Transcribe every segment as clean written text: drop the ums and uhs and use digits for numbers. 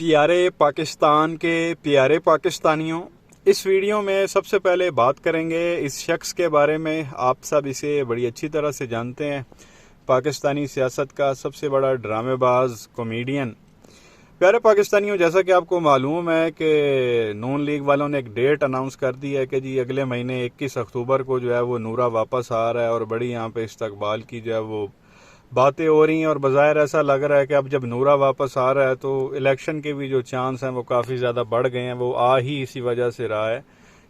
प्यारे पाकिस्तान के प्यारे पाकिस्तानियों, इस वीडियो में सबसे पहले बात करेंगे इस शख्स के बारे में। आप सब इसे बड़ी अच्छी तरह से जानते हैं। पाकिस्तानी सियासत का सबसे बड़ा ड्रामेबाज कॉमेडियन। प्यारे पाकिस्तानियों, जैसा कि आपको मालूम है कि नून लीग वालों ने एक डेट अनाउंस कर दी है कि जी अगले महीने 21 अक्टूबर को जो है वो नूरा वापस आ रहा है और बड़ी यहाँ पे इस्तकबाल की जो है वो बातें हो रही हैं। और बज़ाहिर ऐसा लग रहा है कि अब जब नूरा वापस आ रहा है तो इलेक्शन के भी जो चांस हैं वो काफ़ी ज़्यादा बढ़ गए हैं। वो आ ही इसी वजह से रहा है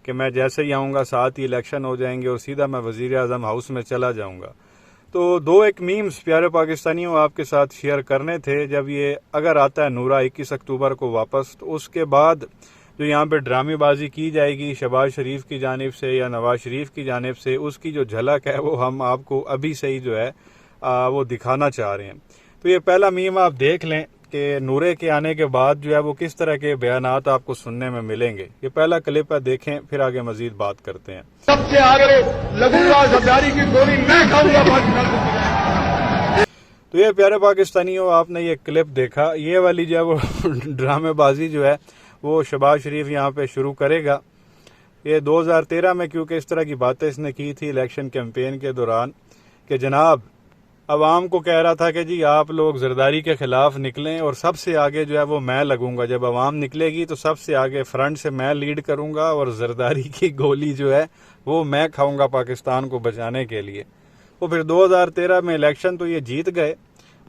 कि मैं जैसे ही आऊँगा साथ ही इलेक्शन हो जाएंगे और सीधा मैं वज़ीर आज़म हाउस में चला जाऊँगा। तो दो एक मीम्स प्यारे पाकिस्तानियों आपके साथ शेयर करने थे। जब ये अगर आता है नूरा 21 अक्टूबर को वापस, तो उसके बाद जो यहाँ पे ड्रामेबाजी की जाएगी शहबाज शरीफ की जानिब से या नवाज शरीफ की जानिब से, उसकी जो झलक है वो हम आपको अभी से ही जो है वो दिखाना चाह रहे हैं। तो ये पहला मीम आप देख लें कि नूरे के आने के बाद जो है वो किस तरह के बयानात आपको सुनने में मिलेंगे। ये पहला क्लिप है, देखें, फिर आगे मजीद बात करते हैं। सबसे आगे लगूंगा, जरदारी की गोली मैं खाऊंगा। तो ये प्यारे पाकिस्तानियों, आपने ये क्लिप देखा, ये वाली जो है वो ड्रामेबाजी जो है वो शहबाज शरीफ यहाँ पे शुरू करेगा। ये 2013 में क्योंकि इस तरह की बातें इसने की थी इलेक्शन कैंपेन के दौरान कि जनाब अवाम को कह रहा था कि जी आप लोग जरदारी के खिलाफ निकलें और सबसे आगे जो है वो मैं लगूंगा। जब अवाम निकलेगी तो सबसे आगे फ्रंट से मैं लीड करूंगा और जरदारी की गोली जो है वो मैं खाऊंगा पाकिस्तान को बचाने के लिए। वो फिर 2013 में इलेक्शन तो ये जीत गए।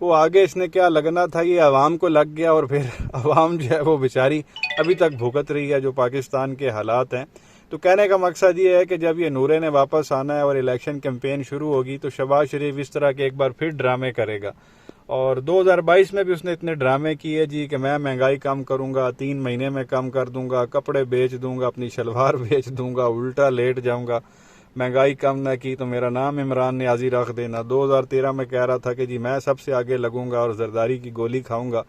वो आगे इसने क्या लगना था ये अवाम को लग गया और फिर अवाम जो है वो बेचारी अभी तक भुगत रही है जो पाकिस्तान के हालात हैं। तो कहने का मकसद ये है कि जब ये नूरे ने वापस आना है और इलेक्शन कैंपेन शुरू होगी तो शहबाज शरीफ इस तरह के एक बार फिर ड्रामे करेगा। और 2022 में भी उसने इतने ड्रामे किए जी कि मैं महंगाई कम करूंगा, 3 महीने में कम कर दूंगा, कपड़े बेच दूंगा, अपनी शलवार बेच दूंगा, उल्टा लेट जाऊंगा, महंगाई कम न की तो मेरा नाम इमरान नियाजी रख देना। 2013 में कह रहा था कि जी मैं सबसे आगे लगूंगा और जरदारी की गोली खाऊंगा।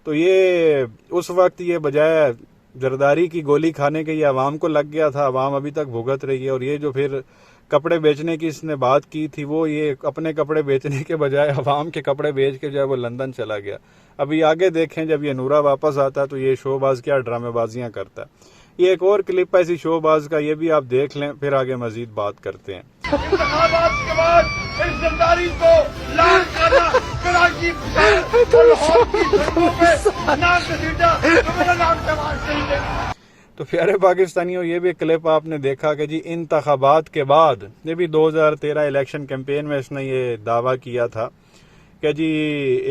तो ये उस वक्त ये बजाय जरदारी की गोली खाने के ये अवाम को लग गया था, अवाम अभी तक भुगत रही है। और ये जो फिर कपड़े बेचने की इसने बात की थी, वो ये अपने कपड़े बेचने के बजाय अवाम के कपड़े बेच के जो है वो लंदन चला गया। अभी आगे देखें जब ये नूरा वापस आता है तो ये शोबाज क्या ड्रामेबाजियां करता है। ये एक और क्लिप है इसी शोबाज का, ये भी आप देख लें, फिर आगे मजीद बात करते हैं। इंतखाबात के बाद इस जरदारी को लाल करना, कराची और लाहौर की सड़कों पे ना घसीटा तो मेरा नाम शहबाज शरीफ है। तो प्यारे पाकिस्तानियों, ये भी क्लिप आपने देखा कि जी इंतखाबात के बाद, ये भी 2013 इलेक्शन कैंपेन में इसने ये दावा किया था कि जी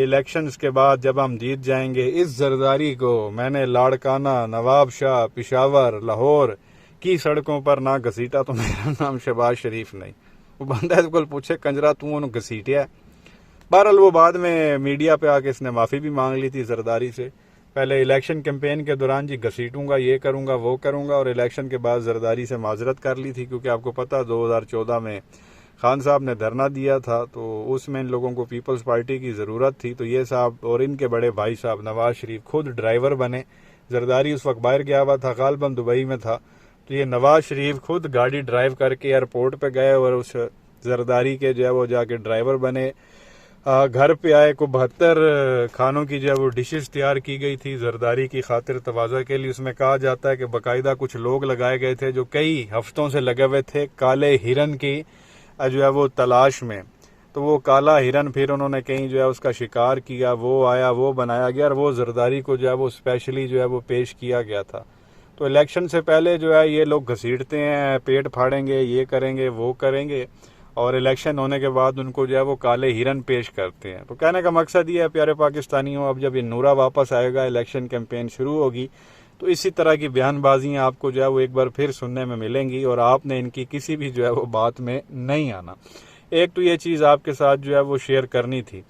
इलेक्शंस के बाद जब हम जीत जाएंगे इस जरदारी को मैंने लाड़काना, नवाब शाह, पिशावर, लाहौर की सड़कों पर ना घसीटा तो मेरा नाम शहबाज शरीफ नहीं। वो बंदा इसको पूछे कंजरा तू उन्होंने घसीटिया। बहरहाल वो बाद में मीडिया पे आके इसने माफ़ी भी मांग ली थी जरदारी से। पहले इलेक्शन कैंपेन के दौरान जी घसीटूंगा, ये करूंगा, वो करूंगा, और इलेक्शन के बाद जरदारी से माजरत कर ली थी क्योंकि आपको पता 2014 में खान साहब ने धरना दिया था तो उसमें इन लोगों को पीपल्स पार्टी की ज़रूरत थी। तो ये साहब और इनके बड़े भाई साहब नवाज शरीफ खुद ड्राइवर बने। जरदारी उस वक्त बाहर गया हुआ था, गालबन दुबई में था। तो ये नवाज शरीफ खुद गाड़ी ड्राइव करके एयरपोर्ट पे गए और उस जरदारी के जो है वो जाके ड्राइवर बने। घर पे आए को 72 खानों की जो है वो डिशेस तैयार की गई थी जरदारी की खातिर तवाज़ा के लिए। उसमें कहा जाता है कि बाकायदा कुछ लोग लगाए गए थे जो कई हफ्तों से लगे हुए थे काले हिरन की जो है वो तलाश में। तो वो काला हिरन फिर उन्होंने कहीं जो है उसका शिकार किया, वो आया, वो बनाया गया और वो जरदारी को जो है वो स्पेशली जो है वो पेश किया गया था। तो इलेक्शन से पहले जो है ये लोग घसीटते हैं, पेट फाड़ेंगे, ये करेंगे, वो करेंगे, और इलेक्शन होने के बाद उनको जो है वो काले हिरन पेश करते हैं। तो कहने का मकसद ये है प्यारे पाकिस्तानियों, अब जब ये नूरा वापस आएगा, इलेक्शन कैंपेन शुरू होगी, तो इसी तरह की बयानबाजियां आपको जो है वो एक बार फिर सुनने में मिलेंगी और आपने इनकी किसी भी जो है वो बात में नहीं आना। एक तो ये चीज़ आपके साथ जो है वो शेयर करनी थी।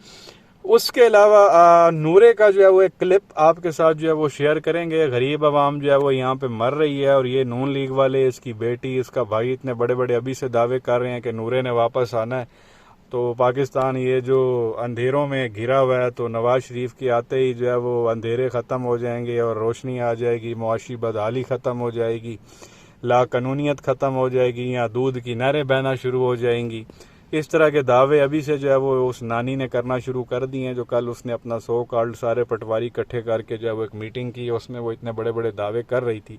उसके अलावा नूरे का जो है वो एक क्लिप आपके साथ जो है वो शेयर करेंगे। गरीब आवाम जो है वो यहाँ पे मर रही है और ये नून लीग वाले, इसकी बेटी, इसका भाई इतने बड़े बड़े अभी से दावे कर रहे हैं कि नूरे ने वापस आना है। तो पाकिस्तान ये जो अंधेरों में घिरा हुआ है, तो नवाज शरीफ के आते ही जो है वो अंधेरे ख़त्म हो जाएंगे और रोशनी आ जाएगी, मुआशी बदहाली ख़त्म हो जाएगी, लाकानूनियत ख़त्म हो जाएगी, यहाँ दूध की नहरें बहना शुरू हो जाएंगी। इस तरह के दावे अभी से जो है वो उस नानी ने करना शुरू कर दिए हैं। जो कल उसने अपना 100 कार्ड सारे पटवारी इकट्ठे करके जो है वो एक मीटिंग की, उसमें वो इतने बड़े बड़े दावे कर रही थी।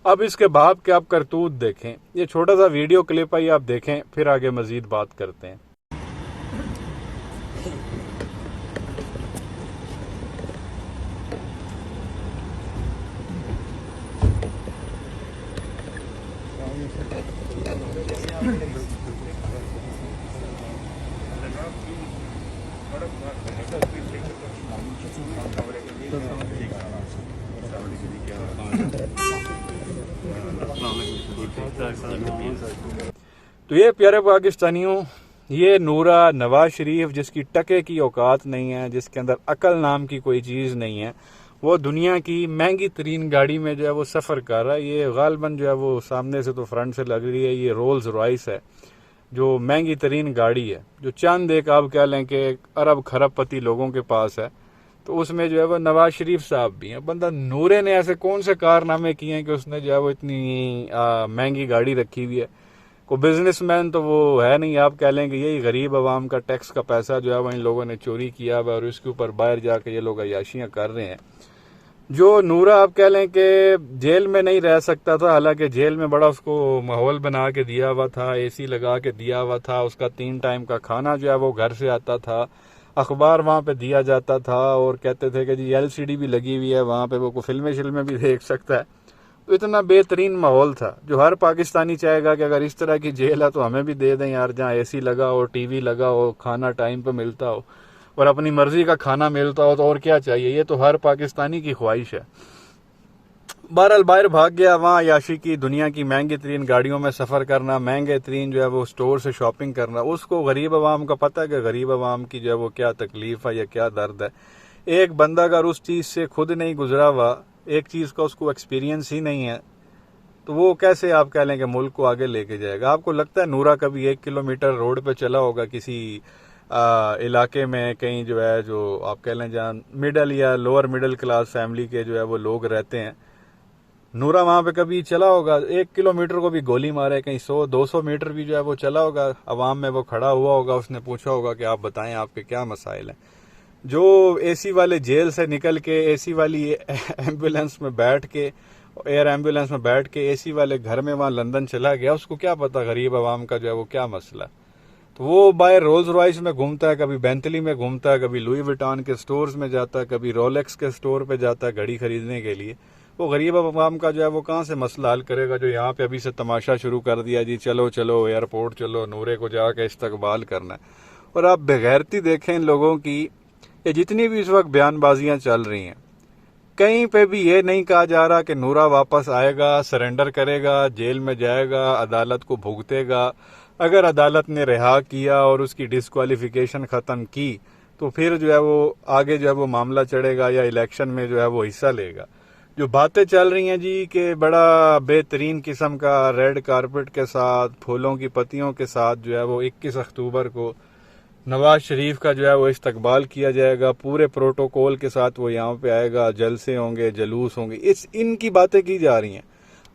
अब इसके बाप के आप करतूत देखें, ये छोटा सा वीडियो क्लिप आई, आप देखें, फिर आगे मजीद बात करते हैं। तो ये प्यारे पाकिस्तानियों, ये नूरा नवाज शरीफ जिसकी टके की औकात नहीं है, जिसके अंदर अकल नाम की कोई चीज़ नहीं है, वो दुनिया की महंगी तरीन गाड़ी में जो है वो सफ़र कर रहा है। ये गालबन जो है वो सामने से तो फ्रंट से लग रही है, ये रोल्स रॉयस है जो महंगी तरीन गाड़ी है, जो चंद एक आप कह लें कि अरब खरबपति लोगों के पास है। तो उसमें जो है वो नवाज शरीफ साहब भी हैं। बंदा नूरे ने ऐसे कौन से कारनामे किए हैं कि उसने जो है वो इतनी महंगी गाड़ी रखी हुई है। को बिजनेसमैन तो वो है नहीं, आप कह लें कि यही गरीब आवाम का टैक्स का पैसा जो है वो इन लोगों ने चोरी किया हुआ और इसके ऊपर बाहर जाके ये लोग अयाशियाँ कर रहे हैं। जो नूरा आप कह लें कि जेल में नहीं रह सकता था, हालांकि जेल में बड़ा उसको माहौल बना के दिया हुआ था, एसी लगा के दिया हुआ था, उसका 3 टाइम का खाना जो है वो घर से आता था, अखबार वहाँ पे दिया जाता था और कहते थे कि जी LCD भी लगी हुई है वहाँ पे, वो फिल्में शिल्में भी देख सकता है। तो इतना बेहतरीन माहौल था जो हर पाकिस्तानी चाहेगा कि अगर इस तरह की जेल है तो हमें भी दे दें यार, जहाँ एसी लगा हो, टीवी लगा हो, खाना टाइम पे मिलता हो और अपनी मर्जी का खाना मिलता हो, तो और क्या चाहिए। ये तो हर पाकिस्तानी की ख्वाहिश है। बहरहाल बाहर भाग गया, वहाँ याशी की दुनिया की महंगी तरीन गाड़ियों में सफ़र करना, महंगे तरीन जो है वो स्टोर से शॉपिंग करना। उसको गरीब आवाम का पता है कि गरीब आवाम की जो है वो क्या तकलीफ है या क्या दर्द है। एक बंदा अगर उस चीज़ से खुद नहीं गुजरा हुआ, एक चीज़ का उसको एक्सपीरियंस ही नहीं है, तो वो कैसे आप कह लें कि मुल्क को आगे लेके जाएगा। आपको लगता है नूरा कभी 1 किलोमीटर रोड पे चला होगा किसी इलाके में, कहीं जो है जो आप कह लें जहाँ मिडल या लोअर मिडिल क्लास फैमिली के जो है वो लोग रहते हैं, नूरा वहाँ पे कभी चला होगा? 1 किलोमीटर को भी गोली मारे, कहीं 100-200 मीटर भी जो है वो चला होगा, अवाम में वो खड़ा हुआ होगा, उसने पूछा होगा कि आप बताएं आपके क्या मसाइल हैं। जो एसी वाले जेल से निकल के एसी वाली एम्बुलेंस में बैठ के, एयर एम्बुलेंस में बैठ के एसी वाले घर में वहाँ लंदन चला गया, उसको क्या पता गरीब आवाम का जो है वो क्या मसला। तो वो बाय रोल्स रॉयस में घूमता है, कभी बेंटली में घूमता है, कभी लुई विटान के स्टोर्स में जाता है, कभी रोलेक्स के स्टोर पे जाता है घड़ी खरीदने के लिए। वो गरीब आवाम का जो है वो कहाँ से मसला हल करेगा, जो यहाँ पे अभी से तमाशा शुरू कर दिया जी, चलो चलो एयरपोर्ट चलो, नूरे को जाके इस्तकबाल करना है। और आप बेगैरती देखें इन लोगों की, ये जितनी भी इस वक्त बयानबाजियां चल रही हैं, कहीं पे भी ये नहीं कहा जा रहा कि नूरा वापस आएगा, सरेंडर करेगा, जेल में जाएगा, अदालत को भुगतेगा। अगर अदालत ने रिहा किया और उसकी डिस्क्वालिफिकेशन ख़त्म की तो फिर जो है वो आगे जो है वो मामला चढ़ेगा या इलेक्शन में जो है वो हिस्सा लेगा। जो बातें चल रही हैं जी कि बड़ा बेहतरीन किस्म का रेड कारपेट के साथ, फूलों की पत्तियों के साथ जो है वो 21 अक्टूबर को नवाज शरीफ का जो है वो इस्तकबाल किया जाएगा, पूरे प्रोटोकॉल के साथ वो यहाँ पे आएगा, जलसे होंगे, जलूस होंगे, इनकी बातें की जा रही हैं।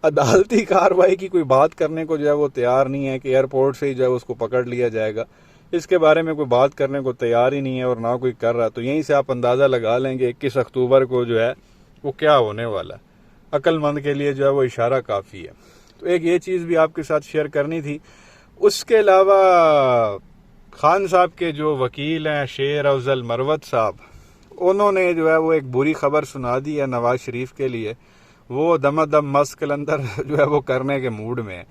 अदालती कार्रवाई की कोई बात करने को जो है वो तैयार नहीं है कि एयरपोर्ट से ही जो है उसको पकड़ लिया जाएगा। इसके बारे में कोई बात करने को तैयार ही नहीं है और ना कोई कर रहा। तो यहीं से आप अंदाज़ा लगा लेंगे 21 अक्टूबर को जो है वो क्या होने वाला है। अक्लमंद के लिए जो है वो इशारा काफ़ी है। तो एक ये चीज़ भी आपके साथ शेयर करनी थी। उसके अलावा खान साहब के जो वकील हैं शेर अफजल मरवत साहब, उन्होंने जो है वो एक बुरी खबर सुना दी है नवाज शरीफ के लिए। वो दमादम मस्त कलंदर जो है वो करने के मूड में है।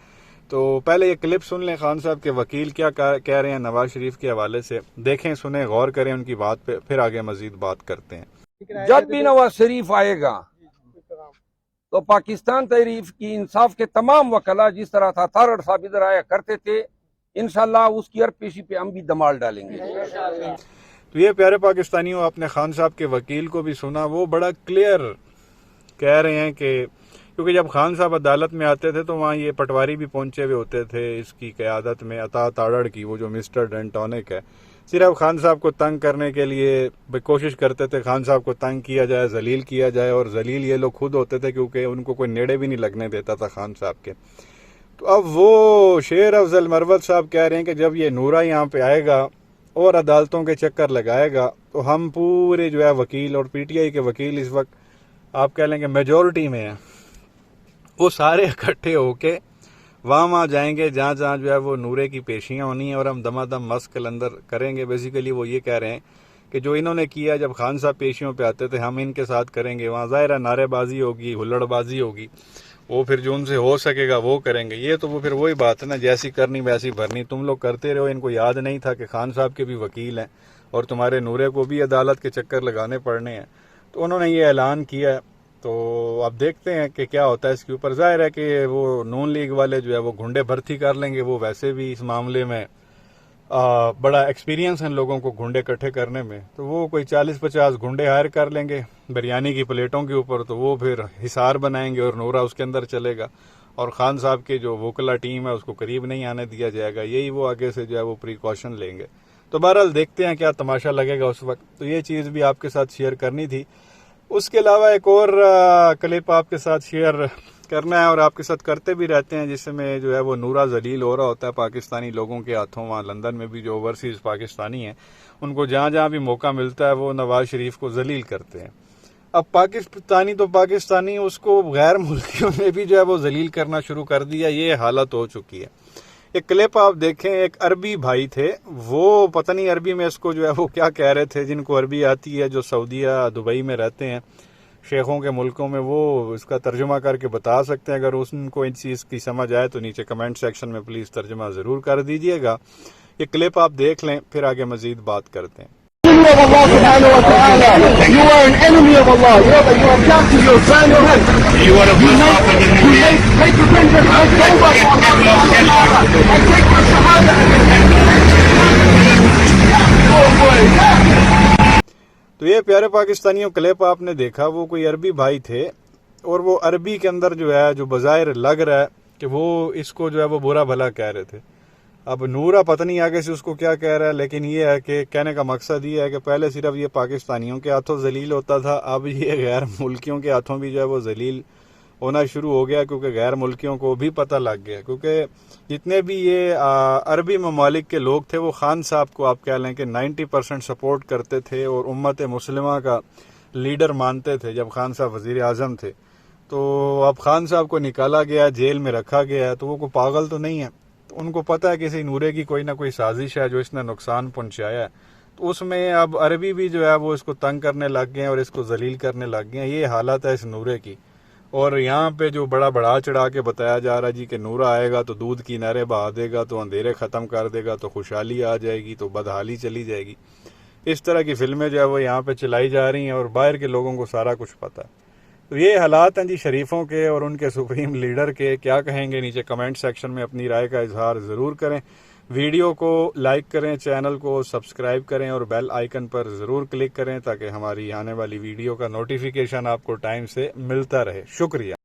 तो पहले ये क्लिप सुन लें, खान साहब के वकील क्या कह रहे हैं नवाज शरीफ के हवाले से, देखें, सुने, गौर करें उनकी बात पे, फिर आगे मजीद बात करते हैं। जब भी नवाज शरीफ आएगा तो पाकिस्तान तहरीक की इंसाफ के तमाम वकला जिस तरह था थारड़ साहब इधर आया करते थे, इंशाल्लाह उसकी हर पेशी पे हम भी दमाल डालेंगे। तो ये प्यारे पाकिस्तानियों, आपने खान साहब के वकील को भी सुना, वो बड़ा क्लियर कह रहे हैं कि क्योंकि जब खान साहब अदालत में आते थे तो वहाँ ये पटवारी भी पहुंचे हुए होते थे इसकी क़यादत में, अता ताड़ड़ की, वो जो मिस्टर डेंटोनिक है, सिर्फ खान साहब को तंग करने के लिए कोशिश करते थे, खान साहब को तंग किया जाए, जलील किया जाए। और जलील ये लोग खुद होते थे क्योंकि उनको कोई नेड़े भी नहीं लगने देता था खान साहब के। तो अब वो शेर अफजल मरवत साहब कह रहे हैं कि जब ये नूरा यहाँ पे आएगा और अदालतों के चक्कर लगाएगा तो हम पूरे जो है वकील और पीटीआई के वकील इस वक्त आप कह लेंगे मेजॉरिटी में हैं, वो सारे इकट्ठे होके वहाँ जाएंगे जहाँ जहाँ जो है वो नूरे की पेशियाँ होनी है और हम दमादम मस्क कलंदर करेंगे। बेसिकली वो ये कह रहे हैं कि जो इन्होंने किया जब खान साहब पेशियों पे आते थे हम इनके साथ करेंगे, वहाँ ज़ाहिर नारेबाजी होगी, हुल्लड़बाजी होगी, वो फिर जो उनसे हो सकेगा वो करेंगे। ये तो वो फिर वही बात है ना, जैसी करनी वैसी भरनी, तुम लोग करते रहो। इनको याद नहीं था कि खान साहब के भी वकील हैं और तुम्हारे नूरे को भी अदालत के चक्कर लगाने पड़ने हैं। तो उन्होंने ये ऐलान किया है, तो अब देखते हैं कि क्या होता है इसके ऊपर। जाहिर है कि वो नून लीग वाले जो है वो गुंडे भर्ती कर लेंगे, वो वैसे भी इस मामले में बड़ा एक्सपीरियंस है लोगों को गुंडे इकट्ठे करने में, तो वो कोई 40-50 गुंडे हायर कर लेंगे बिरयानी की प्लेटों के ऊपर, तो वो फिर हिसार बनाएंगे और नूरा उसके अंदर चलेगा और खान साहब के जो वोकला टीम है उसको करीब नहीं आने दिया जाएगा। यही वो आगे से जो है वो प्रिकॉशन लेंगे। तो बहरहाल देखते हैं क्या तमाशा लगेगा उस वक्त। तो ये चीज़ भी आपके साथ शेयर करनी थी। उसके अलावा एक और क्लिप आपके साथ शेयर करना है और आपके साथ करते भी रहते हैं, जिसमें जो है वो नूरा जलील हो रहा होता है पाकिस्तानी लोगों के हाथों। वहाँ लंदन में भी जो ओवरसीज पाकिस्तानी हैं उनको जहाँ जहाँ भी मौका मिलता है वो नवाज शरीफ को जलील करते हैं। अब पाकिस्तानी तो पाकिस्तानी, उसको गैर मुल्कियों ने भी जो है वो जलील करना शुरू कर दिया। ये हालत हो चुकी है। एक क्लिप आप देखें, एक अरबी भाई थे, वो पता नहीं अरबी में इसको जो है वो क्या कह रहे थे, जिनको अरबी आती है, जो सऊदीया दुबई में रहते हैं, शेखों के मुल्कों में, वो इसका तर्जुमा करके बता सकते हैं। अगर उनको इन चीज़ की समझ आए तो नीचे कमेंट सेक्शन में प्लीज़ तर्जुमा ज़रूर कर दीजिएगा। ये क्लिप आप देख लें, फिर आगे मज़ीद बात करते हैं। Of Allah subhanahu wa ta'ala. You are an enemy of Allah. You are captive, you are friend of Him. You are a make your friend and tawbah to Allah subhanahu wa ta'ala. And take your shahada. तो ये प्यारे पाकिस्तानियों clip आपने देखा, वो कोई अरबी भाई थे और वो अरबी के अंदर जो है जो बज़ाहिर लग रहा है कि वो इसको जो है वो बुरा भला कह रहे थे। अब नूरा पता नहीं आगे से उसको क्या कह रहा है, लेकिन ये है कि कहने का मकसद ये है कि पहले सिर्फ ये पाकिस्तानियों के हाथों जलील होता था, अब ये गैर मुल्कियों के हाथों भी जो है वो जलील होना शुरू हो गया, क्योंकि गैर मुल्कियों को भी पता लग गया। क्योंकि जितने भी ये अरबी ममालिक के लोग थे वो खान साहब को आप कह लें कि 90% सपोर्ट करते थे और उम्मत मुस्लिमा का लीडर मानते थे जब खान साहब वज़ीर आज़म थे। तो अब खान साहब को निकाला गया, जेल में रखा गया है, तो वो कोई पागल तो नहीं है। तो उनको पता है किसी नूरे की कोई ना कोई साजिश है जो इसने नुकसान पहुंचाया है। तो उसमें अब अरबी भी जो है वो इसको तंग करने लग गए हैं और इसको जलील करने लग गए हैं। ये हालत है इस नूरे की। और यहाँ पे जो बड़ा बढ़ा चढ़ा के बताया जा रहा है जी कि नूरा आएगा तो दूध की नहरें बहा देगा, तो अंधेरे ख़त्म कर देगा, तो खुशहाली आ जाएगी, तो बदहाली चली जाएगी। इस तरह की फिल्में जो है वो यहाँ पे चलाई जा रही हैं और बाहर के लोगों को सारा कुछ पता है। तो ये हालात हैं जी शरीफों के और उनके सुप्रीम लीडर के। क्या कहेंगे नीचे कमेंट सेक्शन में अपनी राय का इजहार ज़रूर करें। वीडियो को लाइक करें, चैनल को सब्सक्राइब करें और बेल आइकन पर ज़रूर क्लिक करें ताकि हमारी आने वाली वीडियो का नोटिफिकेशन आपको टाइम से मिलता रहे। शुक्रिया।